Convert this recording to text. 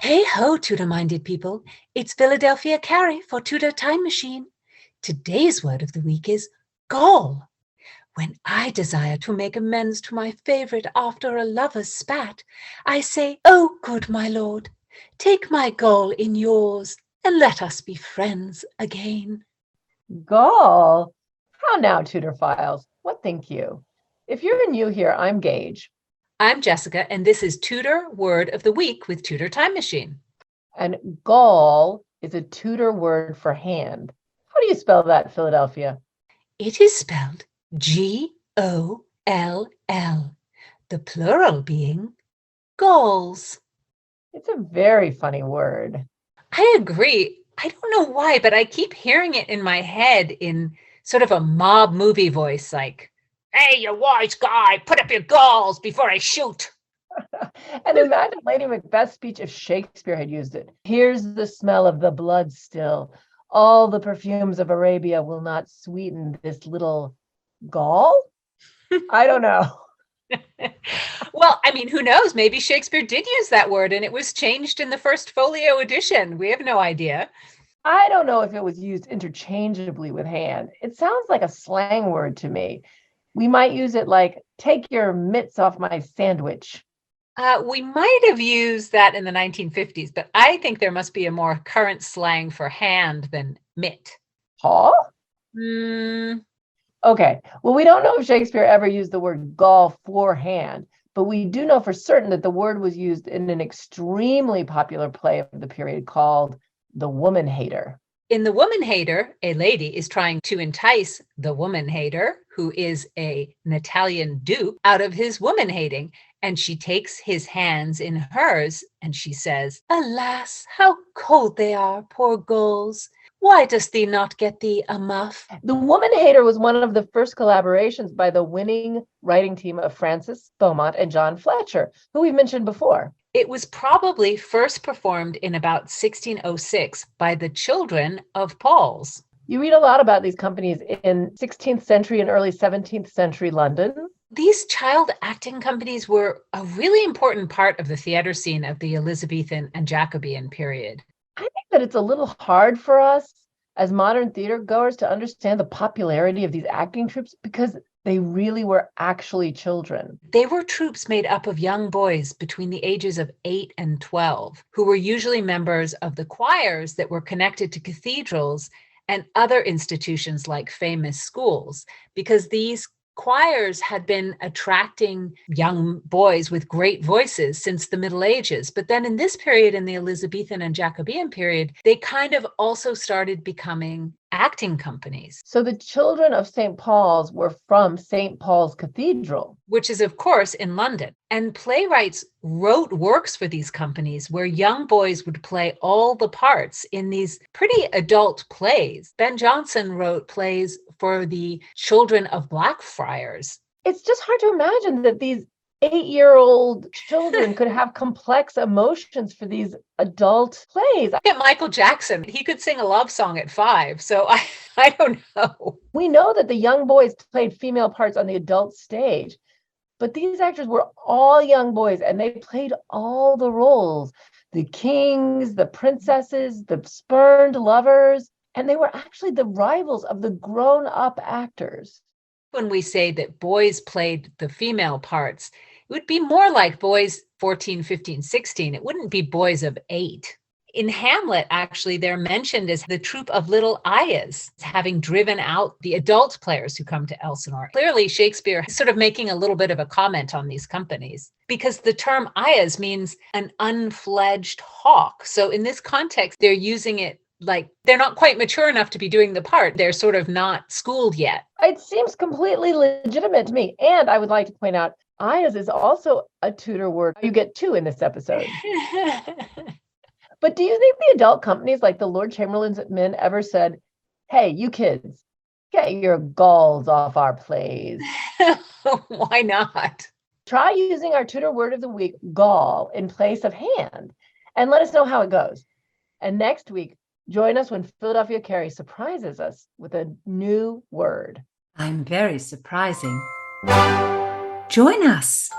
Hey ho, Tudor-minded people. It's Philadelphia Carey for Tudor Time Machine. Today's word of the week is goll. When I desire to make amends to my favourite after a lover's spat, I say, "Oh, good my lord, take my goll in yours, and let us be friends again." Goll? How now, Tudor Files? What think you? If you're new here, I'm Gage. I'm Jessica, and this is Tudor Word of the Week with Tudor Time Machine. And goll is a Tudor word for hand. How do you spell that, Philadelphia? It is spelled G-O-L-L, the plural being golls. It's a very funny word. I agree. I don't know why, but I keep hearing it in my head in sort of a mob movie voice, like, "Hey, you wise guy, put up your galls before I shoot." And imagine Lady Macbeth's speech if Shakespeare had used it. "Here's the smell of the blood still. All the perfumes of Arabia will not sweeten this little goll." I don't know. Well, I mean, who knows? Maybe Shakespeare did use that word and it was changed in the first folio edition. We have no idea. I don't know if it was used interchangeably with hand. It sounds like a slang word to me. We might use it like, "Take your mitts off my sandwich." We might have used that in the 1950s, but I think there must be a more current slang for hand than mitt. Paul? Hmm. Okay, well, we don't know if Shakespeare ever used the word goll for hand, but we do know for certain that the word was used in an extremely popular play of the period called The Woman Hater. In The Woman Hater, a lady is trying to entice the woman hater, who is an Italian dupe, out of his woman hating. And she takes his hands in hers and she says, "Alas, how cold they are, poor gulls. Why dost thee not get thee a muff?" The Woman Hater was one of the first collaborations by the winning writing team of Francis Beaumont and John Fletcher, who we've mentioned before. It was probably first performed in about 1606 by the children of Paul's. You read a lot about these companies in 16th century and early 17th century London. These child acting companies were a really important part of the theater scene of the Elizabethan and Jacobean period. I think that it's a little hard for us as modern theater goers to understand the popularity of these acting troupes because they really were actually children. They were troupes made up of young boys between the ages of 8 and 12, who were usually members of the choirs that were connected to cathedrals and other institutions like famous schools, because these choirs had been attracting young boys with great voices since the Middle Ages. But then in this period, in the Elizabethan and Jacobean period, they kind of also started becoming acting companies. So the children of St. Paul's were from St. Paul's Cathedral, which is, of course, in London. And playwrights wrote works for these companies where young boys would play all the parts in these pretty adult plays. Ben Jonson wrote plays for the children of Blackfriars. It's just hard to imagine that these 8-year-old children could have complex emotions for these adult plays. Look at Michael Jackson. He could sing a love song at 5. So I don't know. We know that the young boys played female parts on the adult stage, but these actors were all young boys and they played all the roles, the kings, the princesses, the spurned lovers, and they were actually the rivals of the grown-up actors. When we say that boys played the female parts, it would be more like boys 14, 15, 16. It wouldn't be boys of 8. In Hamlet, actually, they're mentioned as the troupe of little Ayahs, having driven out the adult players who come to Elsinore. Clearly, Shakespeare is sort of making a little bit of a comment on these companies, because the term Ayahs means an unfledged hawk. So in this context, they're using it like they're not quite mature enough to be doing the part. They're sort of not schooled yet. It seems completely legitimate to me. And I would like to point out, Ayahs is also a Tudor word. You get 2 in this episode. But do you think the adult companies like the Lord Chamberlain's men ever said, "Hey, you kids, get your galls off our plays"? Why not? Try using our Tudor word of the week, goll, in place of hand, and let us know how it goes. And next week, join us when Philadelphia Carey surprises us with a new word. I'm very surprising. Join us.